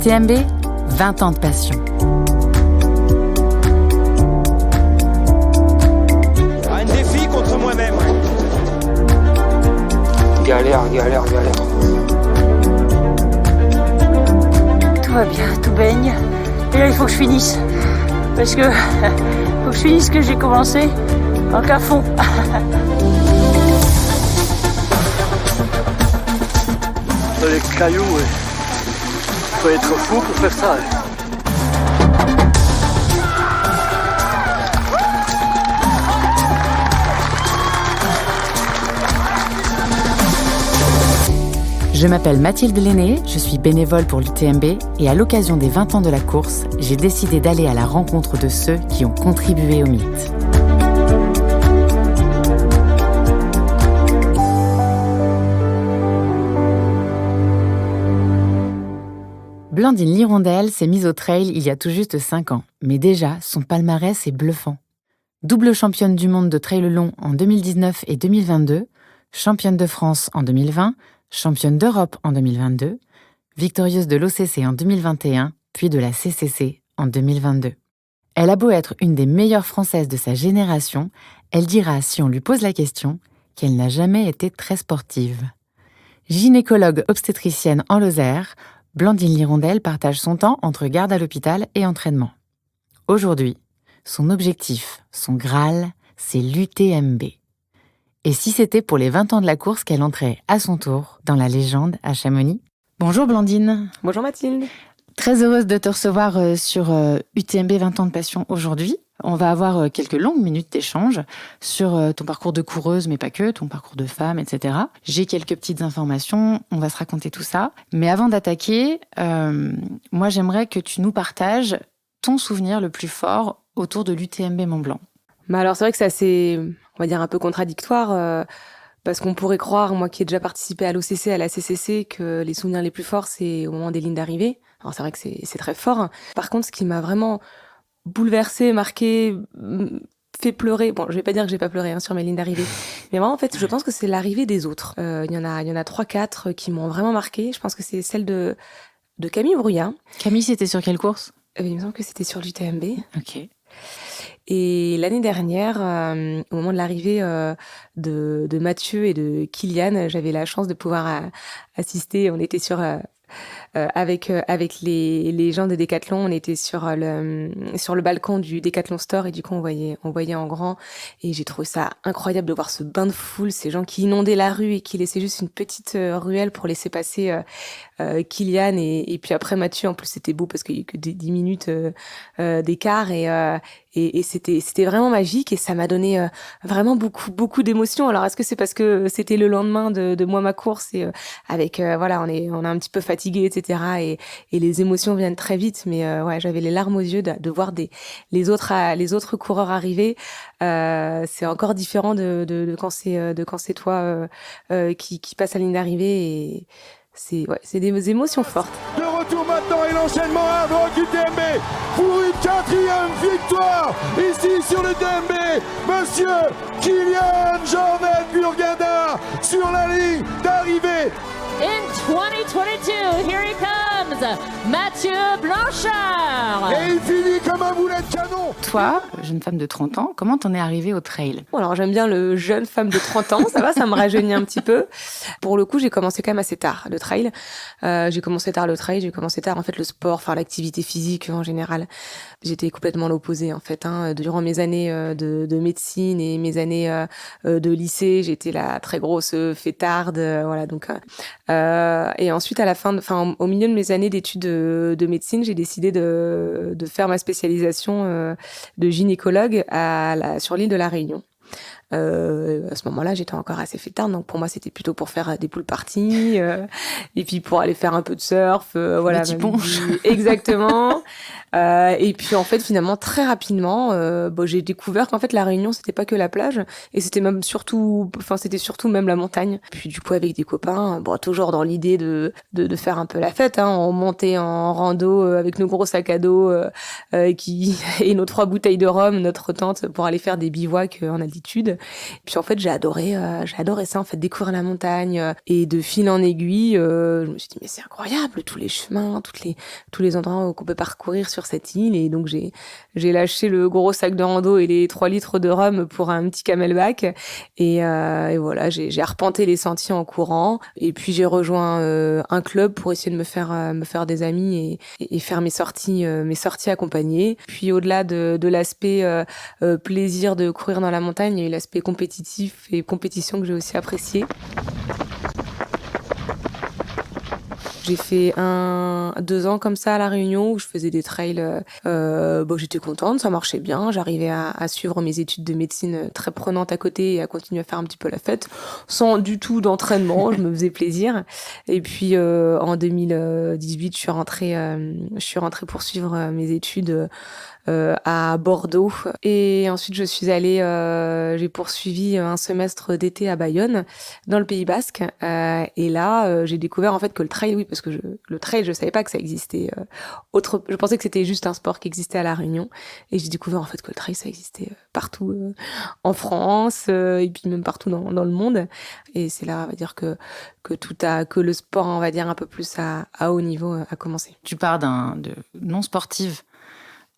L'UTMB, 20 ans de passion. Un défi contre moi-même. Galère. Tout va bien, tout baigne. Et là, il faut que je finisse. Parce que faut que je finisse ce que j'ai commencé. Donc à fond. Dans les cailloux, faut être fou pour faire ça. Je m'appelle Mathilde Lenné, je suis bénévole pour l'UTMB et à l'occasion des 20 ans de la course, j'ai décidé d'aller à la rencontre de ceux qui ont contribué au mythe. Blandine Lirondelle s'est mise au trail il y a tout juste 5 ans, mais déjà, son palmarès est bluffant. Double championne du monde de trail long en 2019 et 2022, championne de France en 2020, championne d'Europe en 2022, victorieuse de l'OCC en 2021, puis de la CCC en 2022. Elle a beau être une des meilleures Françaises de sa génération, elle dira, si on lui pose la question, qu'elle n'a jamais été très sportive. Gynécologue obstétricienne en Lozère, Blandine Lirondelle partage son temps entre garde à l'hôpital et entraînement. Aujourd'hui, son objectif, son Graal, c'est l'UTMB. Et si c'était pour les 20 ans de la course qu'elle entrait à son tour dans la légende à Chamonix? Bonjour Blandine. Bonjour Mathilde. Très heureuse de te recevoir sur UTMB 20 ans de passion aujourd'hui. On va avoir quelques longues minutes d'échange sur ton parcours de coureuse, mais pas que, ton parcours de femme, etc. J'ai quelques petites informations, on va se raconter tout ça. Mais avant d'attaquer, moi j'aimerais que tu nous partages ton souvenir le plus fort autour de l'UTMB Mont-Blanc. Bah alors c'est vrai que c'est assez, on va dire, un peu contradictoire, parce qu'on pourrait croire, moi qui ai déjà participé à l'OCC, à la CCC, que les souvenirs les plus forts, c'est au moment des lignes d'arrivée. Alors c'est vrai que c'est très fort. Par contre, ce qui m'a vraiment bouleversée, marquée, fait pleurer, bon, je vais pas dire que j'ai pas pleuré sur mes lignes d'arrivée, mais vraiment, en fait, je pense que c'est l'arrivée des autres. Il y en a 3-4 qui m'ont vraiment marquée. Je pense que c'est celle de Camille Brouillard. Camille, c'était sur quelle course ? Il me semble que c'était sur l'UTMB. Ok. Et l'année dernière, au moment de l'arrivée de Mathieu et de Kylian, j'avais la chance de pouvoir assister. On était avec les gens de Decathlon, on était sur le balcon du Decathlon Store et du coup on voyait en grand et j'ai trouvé ça incroyable de voir ce bain de foule, ces gens qui inondaient la rue et qui laissaient juste une petite ruelle pour laisser passer Kylian et puis après Mathieu. En plus c'était beau parce qu'il y a eu que 10 minutes d'écart et c'était vraiment magique et ça m'a donné vraiment beaucoup d'émotions. Alors est-ce que c'est parce que c'était le lendemain de moi ma course et avec voilà, on est un petit peu fatigué, etc. Et les émotions viennent très vite, mais ouais, j'avais les larmes aux yeux de voir les autres coureurs arriver. C'est encore différent de quand c'est toi qui passe à la ligne d'arrivée et c'est des émotions fortes. De retour maintenant et l'enchaînement hard rock UTMB pour une 4e victoire ici sur le UTMB. Monsieur Kylian Jornet Burgada sur la ligne d'arrivée. In 2022, here he comes, Mathieu Blanchard. Et il finit comme un boulet de canon. Toi, jeune femme de 30 ans, comment t'en es arrivée au trail ? Bon, alors j'aime bien le jeune femme de 30 ans, ça me rajeunit un petit peu. Pour le coup, j'ai commencé quand même assez tard le trail. J'ai commencé tard en fait le sport, enfin l'activité physique en général. J'étais complètement l'opposé en fait. Durant mes années de médecine et mes années de lycée, j'étais la très grosse fêtarde, voilà donc. Et ensuite, au milieu de mes années d'études de médecine, j'ai décidé de faire ma spécialisation de gynécologue sur l'île de la Réunion. À ce moment-là, j'étais encore assez fêtarde, donc pour moi, c'était plutôt pour faire des pool parties et puis pour aller faire un peu de surf, voilà. Petit ponche. Exactement. Et puis en fait finalement très rapidement, j'ai découvert qu'en fait la Réunion c'était pas que la plage et c'était surtout même la montagne. Puis du coup avec des copains, toujours dans l'idée de faire un peu la fête, hein, on montait en rando avec nos gros sacs à dos et nos 3 bouteilles de rhum, notre tente pour aller faire des bivouacs en altitude. Et puis en fait j'ai adoré ça en fait, découvrir la montagne et de fil en aiguille, je me suis dit mais c'est incroyable tous les chemins, tous les endroits qu'on peut parcourir sur cette île. Et donc j'ai lâché le gros sac de rando et les 3 litres de rhum pour un petit camelback et voilà, j'ai arpenté les sentiers en courant et puis j'ai rejoint un club pour essayer de me faire des amis et faire mes sorties accompagnées. Puis au-delà de l'aspect plaisir de courir dans la montagne, il y a eu l'aspect compétitif et compétition que j'ai aussi apprécié. J'ai fait 2 ans comme ça à La Réunion où je faisais des trails. J'étais contente, ça marchait bien. J'arrivais à suivre mes études de médecine très prenantes à côté et à continuer à faire un petit peu la fête sans du tout d'entraînement. Je me faisais plaisir. Et puis en 2018, je suis rentrée poursuivre mes études à Bordeaux. Et ensuite, j'ai poursuivi un semestre d'été à Bayonne, dans le Pays Basque. Et là, j'ai découvert en fait que le trail, oui, parce que le trail, je savais pas que ça existait. Je pensais que c'était juste un sport qui existait à La Réunion. Et j'ai découvert en fait que le trail, ça existait partout en France et puis même partout dans le monde. Et c'est là, on va dire que le sport, on va dire un peu plus à haut niveau, a commencé. Tu pars de non sportive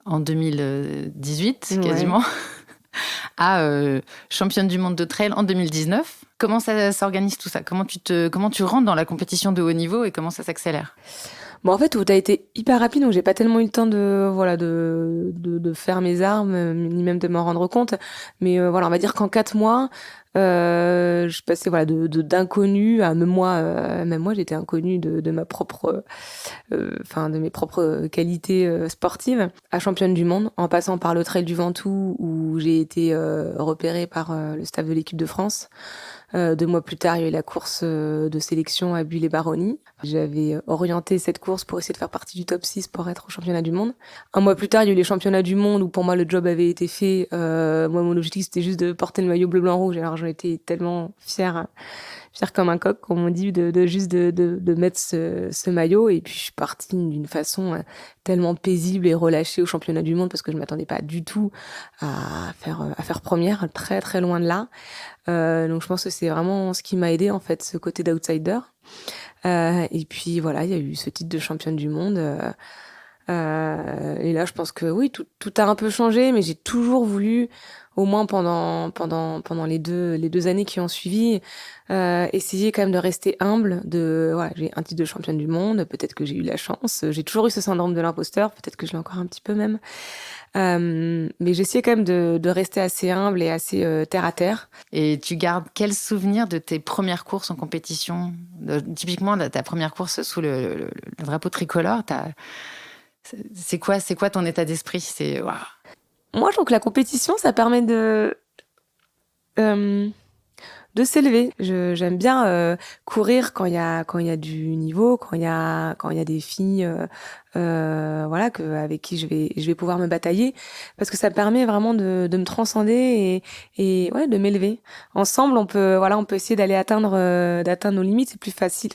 en 2018, quasiment, à championne du monde de trail en 2019. Comment ça s'organise tout ça ? Comment tu rentres dans la compétition de haut niveau et comment ça s'accélère ? En fait, tout a été hyper rapide, donc j'ai pas tellement eu le temps de faire mes armes, ni même de m'en rendre compte. Mais on va dire qu'en 4 mois, je passais d'inconnu à même moi j'étais inconnue de ma propre de mes propres qualités sportives, à championne du monde, en passant par le Trail du Ventoux où j'ai été repérée par le staff de l'équipe de France. 2 mois plus tard, il y a eu la course de sélection à Buis-les-Baronnies. J'avais orienté cette course pour essayer de faire partie du top 6 pour être au championnat du monde. 1 mois plus tard, il y a eu les championnats du monde où pour moi le job avait été fait. Moi, mon objectif, c'était juste de porter le maillot bleu-blanc-rouge. Alors j'en étais tellement fière comme un coq, comme on dit, de mettre ce maillot. Et puis je suis partie d'une façon tellement paisible et relâchée au championnat du monde parce que je m'attendais pas du tout à faire première, très très loin de là. Donc je pense que c'est vraiment ce qui m'a aidée en fait, ce côté d'outsider. Et puis voilà, il y a eu ce titre de championne du monde. Et là, je pense que oui, tout a un peu changé, mais j'ai toujours voulu, au moins pendant les 2 années qui ont suivi, essayer quand même de rester humble. J'ai un titre de championne du monde, peut-être que j'ai eu la chance. J'ai toujours eu ce syndrome de l'imposteur, peut-être que je l'ai encore un petit peu même. Mais j'essayais quand même de rester assez humble et assez terre à terre. Et tu gardes quel souvenir de tes premières courses en compétition ? Typiquement, ta première course sous le drapeau tricolore, c'est quoi ton état d'esprit ? Wow. Moi, je trouve que la compétition, ça permet de s'élever. J'aime bien courir quand il y a du niveau, quand il y a des filles avec qui je vais pouvoir me batailler, parce que ça permet vraiment de me transcender et de m'élever. Ensemble, on peut essayer d'aller atteindre nos limites. C'est plus facile.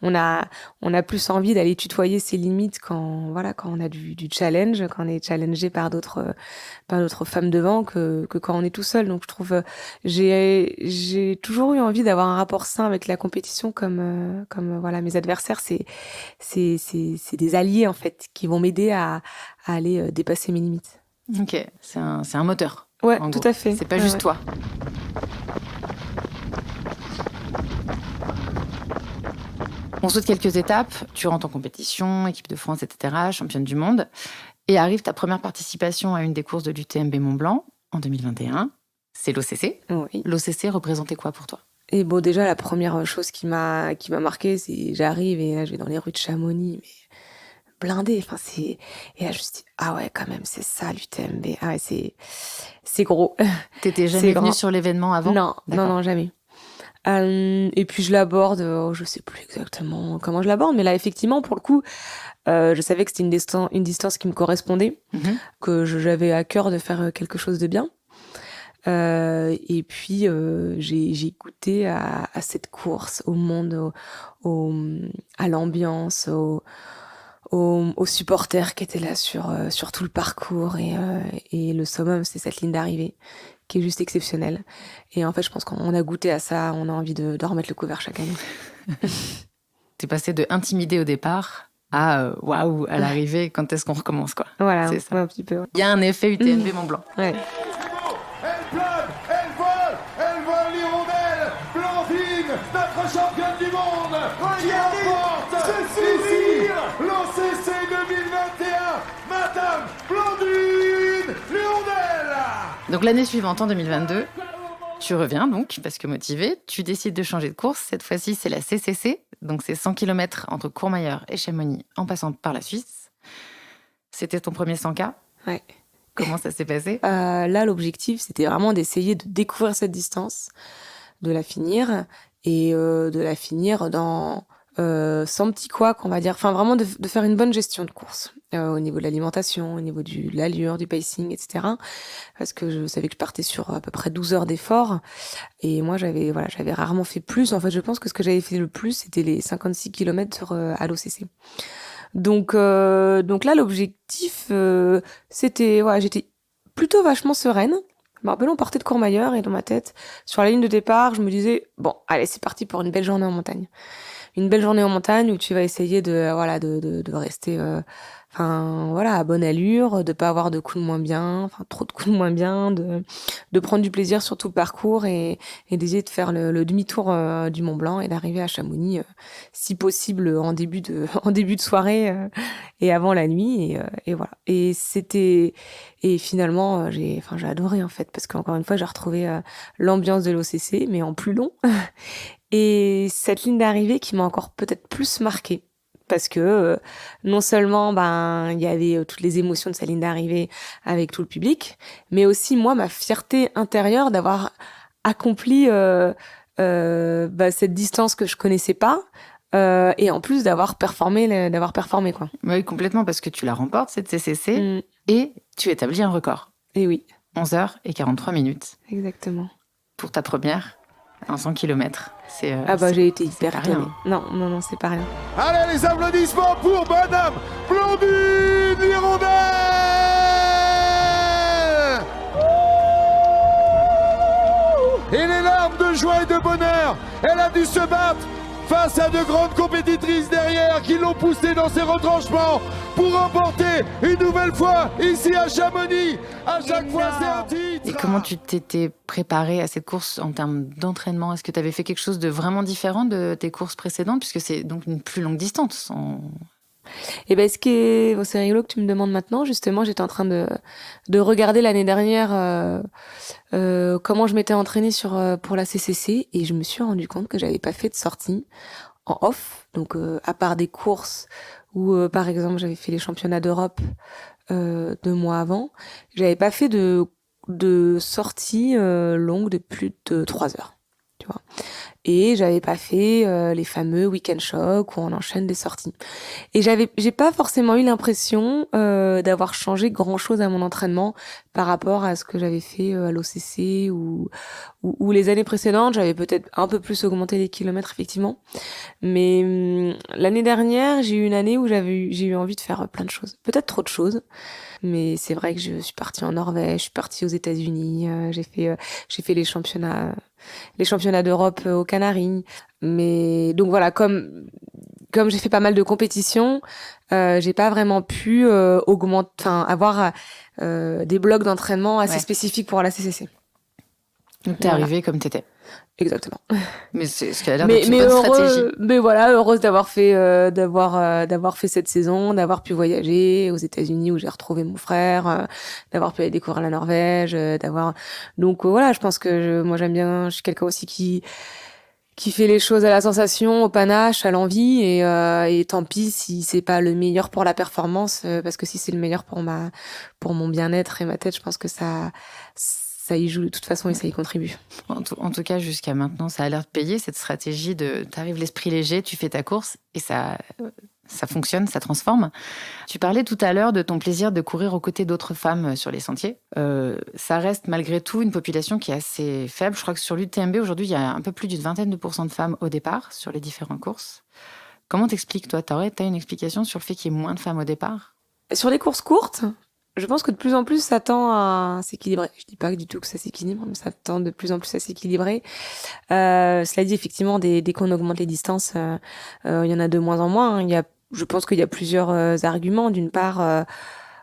On a plus envie d'aller tutoyer ses limites quand on a du challenge, quand on est challengé par d'autres femmes devant que quand on est tout seul. Donc je trouve j'ai toujours eu envie d'avoir un rapport sain avec la compétition, comme mes adversaires, c'est des alliés en fait qui vont m'aider à aller dépasser mes limites. Ok, c'est un moteur. Ouais, tout à fait. C'est pas juste toi. On saute quelques étapes. Tu rentres en compétition, équipe de France, etc., championne du monde, et arrive ta première participation à une des courses de l'UTMB Mont-Blanc en 2021. C'est l'OCC. Oui. L'OCC représentait quoi pour toi ? Et déjà, la première chose qui m'a marquée, c'est j'arrive et là, je vais dans les rues de Chamonix, mais blindée. Et là, je me suis dit, ah ouais, quand même, c'est ça l'UTMB. Ah ouais, c'est gros. T'étais jamais venue sur l'événement avant ? Non, jamais. Et puis je l'aborde, je sais plus exactement comment je l'aborde, mais là effectivement pour le coup, je savais que c'était une distance qui me correspondait, que j'avais à cœur de faire quelque chose de bien. Et puis j'ai goûté à cette course, au monde, à l'ambiance, aux supporters qui étaient là sur tout le parcours, et le summum, c'est cette ligne d'arrivée qui est juste exceptionnelle. Et en fait, je pense qu'on a goûté à ça, on a envie de remettre le couvert chaque année. T'es passé de intimidé au départ à waouh à l'arrivée, quand est-ce qu'on recommence, quoi. Voilà, C'est ça. ouais, un petit peu. Ouais. Il y a un effet UTMB Mont Blanc. Ouais. Elle plane, elle vole l'hirondelle. Blandine, notre championne du monde, qui remporte ici l'OCC 2021. Madame Blandine l'hirondelle. Donc l'année suivante, en 2022, tu reviens donc, parce que motivé, tu décides de changer de course. Cette fois-ci, c'est la CCC, donc c'est 100 km entre Courmayeur et Chamonix, en passant par la Suisse. C'était ton premier 100K. Ouais. Comment ça s'est passé ? Là, l'objectif, c'était vraiment d'essayer de découvrir cette distance, de la finir, et de la finir sans petit couac, on va dire. Enfin, vraiment de faire une bonne gestion de course, au niveau de l'alimentation, au niveau de l'allure, du pacing, etc. Parce que je savais que je partais sur à peu près 12 heures d'effort. Et moi, j'avais rarement fait plus. En fait, je pense que ce que j'avais fait le plus, c'était les 56 km à l'OCC. Donc là, l'objectif, c'était... Ouais, j'étais plutôt vachement sereine. Je me rappelle, on partait de Courmayeur, et dans ma tête, sur la ligne de départ, je me disais, bon, allez, c'est parti pour une belle journée en montagne. Une belle journée en montagne où tu vas essayer de rester à bonne allure, de pas avoir de coups de moins bien, trop de coups de moins bien, de prendre du plaisir sur tout le parcours, et d'essayer de faire le demi-tour du Mont Blanc et d'arriver à Chamonix, si possible en début de soirée, et avant la nuit, et voilà. Et finalement j'ai adoré, en fait, parce qu'encore une fois j'ai retrouvé l'ambiance de l'OCC, mais en plus long. Et cette ligne d'arrivée qui m'a encore peut-être plus marquée, parce que non seulement il y avait toutes les émotions de cette ligne d'arrivée avec tout le public, mais aussi moi, ma fierté intérieure d'avoir accompli cette distance que je connaissais pas, et en plus d'avoir performé quoi. Oui, complètement, parce que tu la remportes, cette CCC, et tu établis un record. Et oui. 11h43. Exactement. Pour ta première, en 100 km. J'ai été hyper étonnée. Non, c'est pas rien. Allez, les applaudissements pour Madame Blandine l'hirondelle. Et les larmes de joie et de bonheur, elle a dû se battre face à de grandes compétitrices derrière qui l'ont poussée dans ses retranchements pour remporter une nouvelle fois ici à Chamonix. À chaque fois, c'est un titre. Et comment tu t'étais préparée à cette course en termes d'entraînement ? Est-ce que tu avais fait quelque chose de vraiment différent de tes courses précédentes, puisque c'est donc une plus longue distance Et c'est rigolo que tu me demandes maintenant. Justement, j'étais en train de regarder l'année dernière comment je m'étais entraînée pour la CCC, et je me suis rendu compte que j'avais pas fait de sortie en off. Donc à part des courses où par exemple j'avais fait les championnats d'Europe 2 mois avant, j'avais pas fait de sortie longue de plus de 3 heures, tu vois. Et j'avais pas fait les fameux week-end shocks où on enchaîne des sorties. Et j'ai pas forcément eu l'impression d'avoir changé grand chose à mon entraînement par rapport à ce que j'avais fait à l'OCC ou les années précédentes. J'avais peut-être un peu plus augmenté les kilomètres, effectivement. Mais l'année dernière, j'ai eu une année où j'ai eu envie de faire plein de choses. Peut-être trop de choses. Mais c'est vrai que je suis partie en Norvège, je suis partie aux États-Unis, j'ai fait les championnats d'Europe aux Canaries. Mais donc voilà, comme j'ai fait pas mal de compétitions, j'ai pas vraiment pu avoir des blocs d'entraînement assez spécifiques pour la CCC. Donc t'es arrivée comme t'étais. Exactement. Mais c'est ce qui a l'air d'être une bonne stratégie. Mais voilà, heureuse d'avoir fait cette saison, d'avoir pu voyager aux États-Unis où j'ai retrouvé mon frère, d'avoir pu aller découvrir la Norvège, donc voilà, je pense que moi j'aime bien, je suis quelqu'un aussi qui fait les choses à la sensation, au panache, à l'envie, et tant pis si c'est pas le meilleur pour la performance, parce que si c'est le meilleur pour mon bien-être et ma tête, je pense que ça ça y joue de toute façon et ça y contribue. En tout cas, jusqu'à maintenant, ça a l'air de payer, cette stratégie de t'arrives l'esprit léger, tu fais ta course et ça fonctionne, ça transforme. Tu parlais tout à l'heure de ton plaisir de courir aux côtés d'autres femmes sur les sentiers. Ça reste malgré tout une population qui est assez faible. Je crois que sur l'UTMB, aujourd'hui, il y a un peu plus d'une vingtaine de pourcents de femmes au départ sur les différentes courses. Comment t'expliques, toi? T'as une explication sur le fait qu'il y ait moins de femmes au départ? Sur les courses courtes, je pense que de plus en plus, ça tend à s'équilibrer. Je dis pas du tout que ça s'équilibre, mais ça tend de plus en plus à s'équilibrer. Cela dit, effectivement, dès qu'on augmente les distances, il y en a de moins en moins. Je pense qu'il y a plusieurs arguments. D'une part,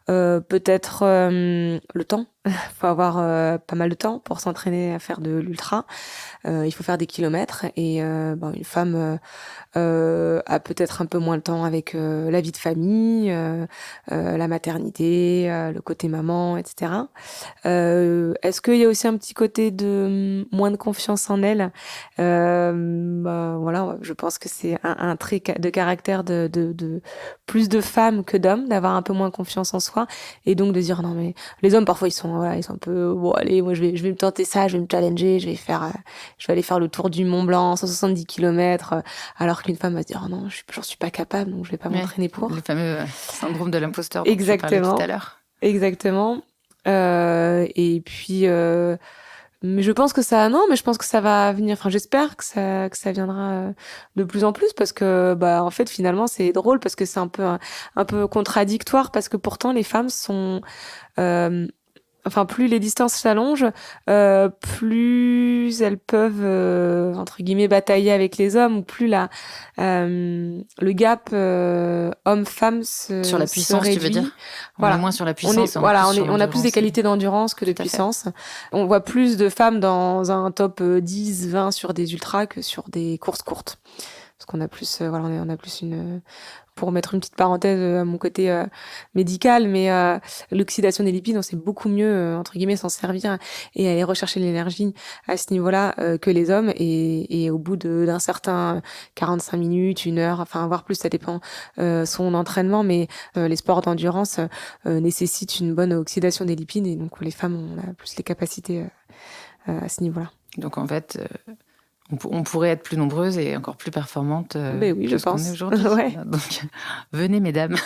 peut-être le temps. Il faut avoir pas mal de temps pour s'entraîner à faire de l'ultra. Il faut faire des kilomètres et une femme a peut-être un peu moins de temps avec la vie de famille, la maternité, le côté maman, etc. Est-ce qu'il y a aussi un petit côté de moins de confiance en elle? Voilà, je pense que c'est un trait de caractère de plus de femmes que d'hommes, d'avoir un peu moins confiance en soi et donc de dire non mais les hommes parfois ils sont un peu bon allez moi je vais me tenter ça, je vais me challenger, je vais aller faire le tour du Mont Blanc 170 km alors qu'une femme va se dire oh non j'en suis pas capable donc je vais pas m'entraîner pour. Le fameux syndrome de l'imposteur dont Exactement. tu parlais tout à l'heure. Exactement. Et puis mais je pense que ça va venir, enfin j'espère que ça viendra de plus en plus parce que en fait finalement c'est drôle parce que c'est un peu contradictoire parce que pourtant les femmes sont plus les distances s'allongent, plus elles peuvent entre guillemets batailler avec les hommes, ou plus le gap homme-femme sur la puissance, se tu veux dire? Voilà. On est moins sur la puissance. On a plus des qualités d'endurance que de puissance. On voit plus de femmes dans un top 10, 20 sur des ultras que sur des courses courtes. Parce qu'on a plus, on a plus une... Pour mettre une petite parenthèse à mon côté médical, mais l'oxydation des lipides, on sait beaucoup mieux, entre guillemets, s'en servir et aller rechercher l'énergie à ce niveau-là que les hommes. Et au bout d'un certain 45 minutes, 1 heure, voire plus, ça dépend son entraînement, mais les sports d'endurance nécessitent une bonne oxydation des lipides et donc les femmes, on a plus les capacités à ce niveau-là. Donc en fait... On pourrait être plus nombreuses et encore plus performantes oui, que ce qu'on est aujourd'hui. Ouais. Donc, venez, mesdames,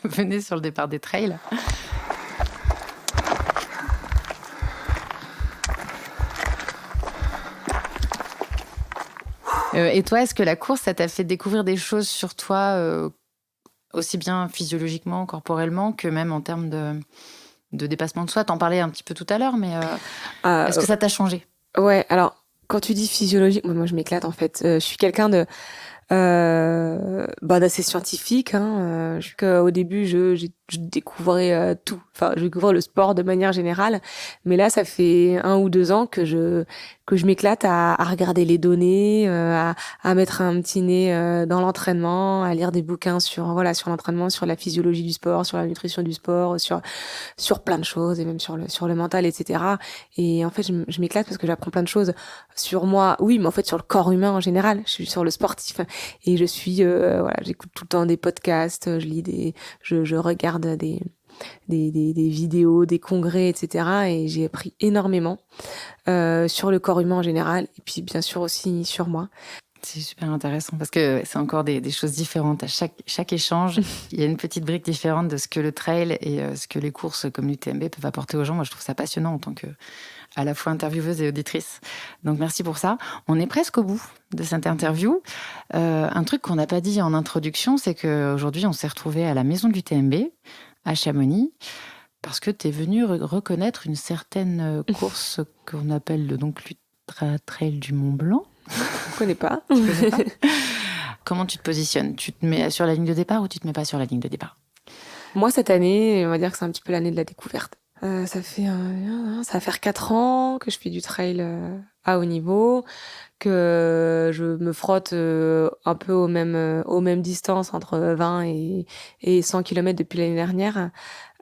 venez sur le départ des trails. Et toi, est-ce que la course, ça t'a fait découvrir des choses sur toi, aussi bien physiologiquement, corporellement, que même en termes de dépassement de soi? T'en parlais un petit peu tout à l'heure, mais est-ce que ça t'a changé? Ouais, alors... Quand tu dis physiologique, moi je m'éclate en fait. Je suis quelqu'un d'assez scientifique. Au début, je découvrais tout. Enfin, je découvrais le sport de manière générale. Mais là, ça fait 1 ou 2 ans que je m'éclate à regarder les données, à mettre un petit nez dans l'entraînement, à lire des bouquins sur l'entraînement, sur la physiologie du sport, sur la nutrition du sport, sur plein de choses et même sur le mental, etc. Et en fait, je m'éclate parce que j'apprends plein de choses sur moi. Oui, mais en fait sur le corps humain en général. Je suis sur le sportif et je suis j'écoute tout le temps des podcasts, je lis je regarde des vidéos, des congrès, etc. Et j'ai appris énormément sur le corps humain en général et puis bien sûr aussi sur moi. C'est super intéressant parce que c'est encore des choses différentes. À chaque échange, il y a une petite brique différente de ce que le trail et ce que les courses comme l'UTMB peuvent apporter aux gens. Moi, je trouve ça passionnant en tant que à la fois intervieweuse et auditrice. Donc, merci pour ça. On est presque au bout de cette interview. Un truc qu'on n'a pas dit en introduction, c'est qu'aujourd'hui, on s'est retrouvés à la maison de l'UTMB, à Chamonix, parce que tu es venu reconnaître une certaine course qu'on appelle donc l'Ultra Trail du Mont Blanc. Je connais pas. Comment tu te positionnes? Tu te mets sur la ligne de départ ou tu te mets pas sur la ligne de départ? Moi, cette année, on va dire que c'est un petit peu l'année de la découverte. Ça va faire 4 ans que je fais du trail à haut niveau, que je me frotte un peu aux mêmes distances, entre 20 et 100 km depuis l'année dernière.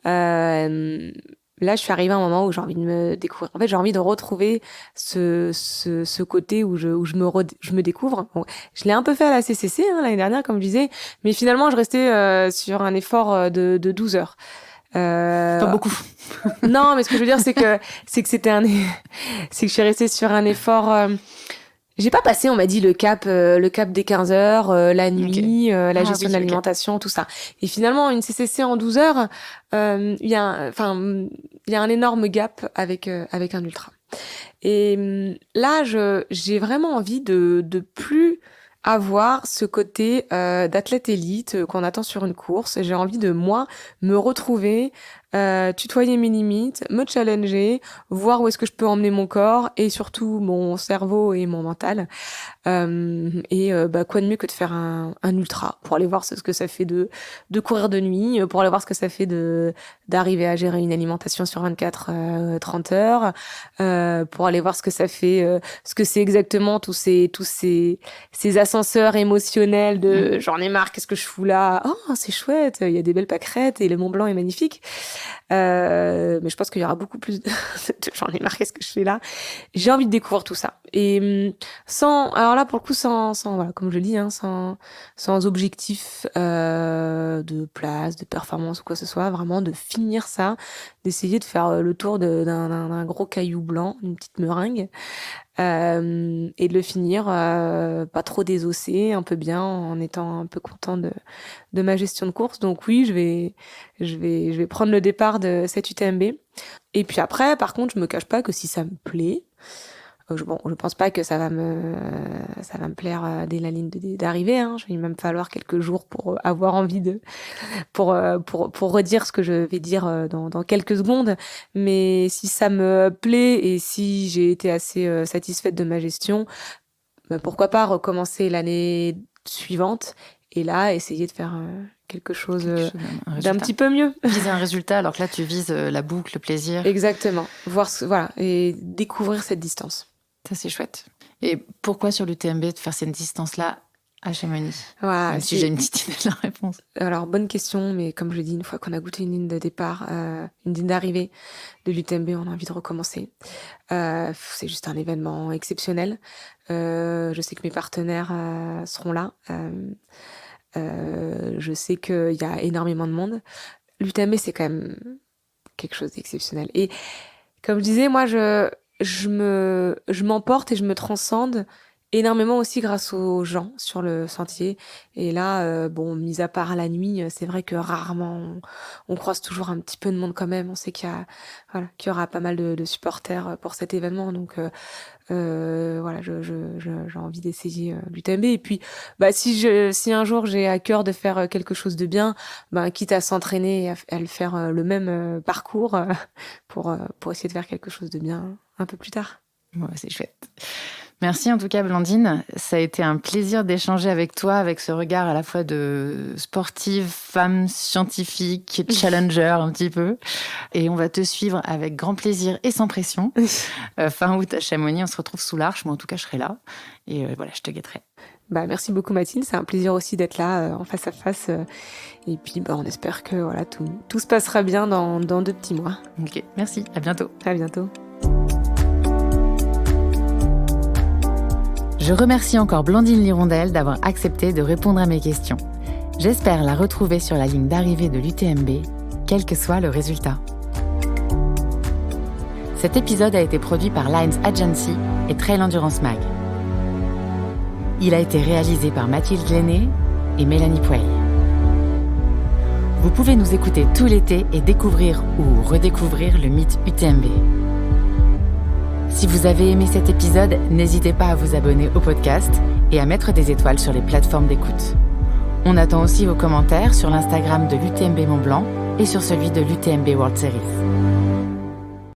Là, je suis arrivée à un moment où j'ai envie de me découvrir. En fait, j'ai envie de retrouver ce côté où je me découvre. Bon, je l'ai un peu fait à la CCC l'année dernière, comme je disais, mais finalement, je restais sur un effort de 12 heures. Pas beaucoup. Non, mais ce que je veux dire, c'est que je suis restée sur un effort. J'ai pas passé, on m'a dit, le cap des 15 heures, la nuit, la gestion de l'alimentation, tout ça. Et finalement, une CCC en 12 heures, il y a un énorme gap avec un ultra. Et là, j'ai vraiment envie de plus avoir ce côté d'athlète élite qu'on attend sur une course. J'ai envie de, moi, me retrouver, tutoyer mes limites, me challenger, voir où est-ce que je peux emmener mon corps et surtout mon cerveau et mon mental. Quoi de mieux que de faire un ultra pour aller voir ce que ça fait de courir de nuit, pour aller voir ce que ça fait d'arriver à gérer une alimentation sur 24-30 heures, pour aller voir ce que ça fait, ce que c'est exactement tous ces ascenseurs émotionnels de j'en ai marre, qu'est-ce que je fous là, oh c'est chouette, il y a des belles pâquerettes et le Mont Blanc est magnifique. Mais je pense qu'il y aura beaucoup plus de j'en ai marre, qu'est-ce que je fais là. J'ai envie de découvrir tout ça. Et alors là, pour le coup, sans voilà, comme je le dis, sans objectif de place, de performance ou quoi que ce soit, vraiment de finir ça, d'essayer de faire le tour d'un gros caillou blanc, une petite meringue, et de le finir pas trop désossé, un peu bien, en étant un peu content de ma gestion de course. Donc oui, je vais prendre le départ de cette UTMB. Et puis après, par contre, je me cache pas que si ça me plaît, je pense pas que ça va me plaire dès la ligne d'arrivée, hein. Je vais même falloir quelques jours pour avoir envie pour redire ce que je vais dire dans quelques secondes. Mais si ça me plaît et si j'ai été assez satisfaite de ma gestion, pourquoi pas recommencer l'année suivante et là essayer de faire quelque chose d'un petit peu mieux. Viser un résultat alors que là tu vises la boucle, le plaisir. Exactement. Voilà, et découvrir cette distance. Ça, c'est chouette. Et pourquoi sur l'UTMB de faire cette distance-là à Chamonix? Même si j'ai une petite idée de la réponse. Alors, bonne question, mais comme je l'ai dit, une fois qu'on a goûté une ligne de départ, une ligne d'arrivée de l'UTMB, on a envie de recommencer. C'est juste un événement exceptionnel. Je sais que mes partenaires seront là. Je sais qu'il y a énormément de monde. L'UTMB, c'est quand même quelque chose d'exceptionnel. Et comme je disais, moi, je m'emporte et je me transcende énormément aussi grâce aux gens sur le sentier. Et là, mis à part la nuit, c'est vrai que rarement on croise toujours un petit peu de monde quand même. On sait qu'il y aura pas mal de supporters pour cet événement. Donc j'ai envie d'essayer l'UTMB. Et puis si un jour j'ai à cœur de faire quelque chose de bien, quitte à s'entraîner et à le faire le même parcours pour essayer de faire quelque chose de bien un peu plus tard. Ouais, c'est chouette. Merci en tout cas Blandine, ça a été un plaisir d'échanger avec toi, avec ce regard à la fois de sportive, femme, scientifique, challenger un petit peu. Et on va te suivre avec grand plaisir et sans pression. Fin août à Chamonix, on se retrouve sous l'Arche, moi en tout cas je serai là. Et voilà, je te guetterai. Merci beaucoup Mathilde, c'est un plaisir aussi d'être là en face à face. Et puis on espère que voilà, tout se passera bien dans 2 petits mois. Ok, merci, à bientôt. À bientôt. Je remercie encore Blandine Lirondelle d'avoir accepté de répondre à mes questions. J'espère la retrouver sur la ligne d'arrivée de l'UTMB, quel que soit le résultat. Cet épisode a été produit par Lines Agency et Trail Endurance Mag. Il a été réalisé par Mathilde Glennet et Mélanie Pouey. Vous pouvez nous écouter tout l'été et découvrir ou redécouvrir le mythe UTMB. Si vous avez aimé cet épisode, n'hésitez pas à vous abonner au podcast et à mettre des étoiles sur les plateformes d'écoute. On attend aussi vos commentaires sur l'Instagram de l'UTMB Mont Blanc et sur celui de l'UTMB World Series.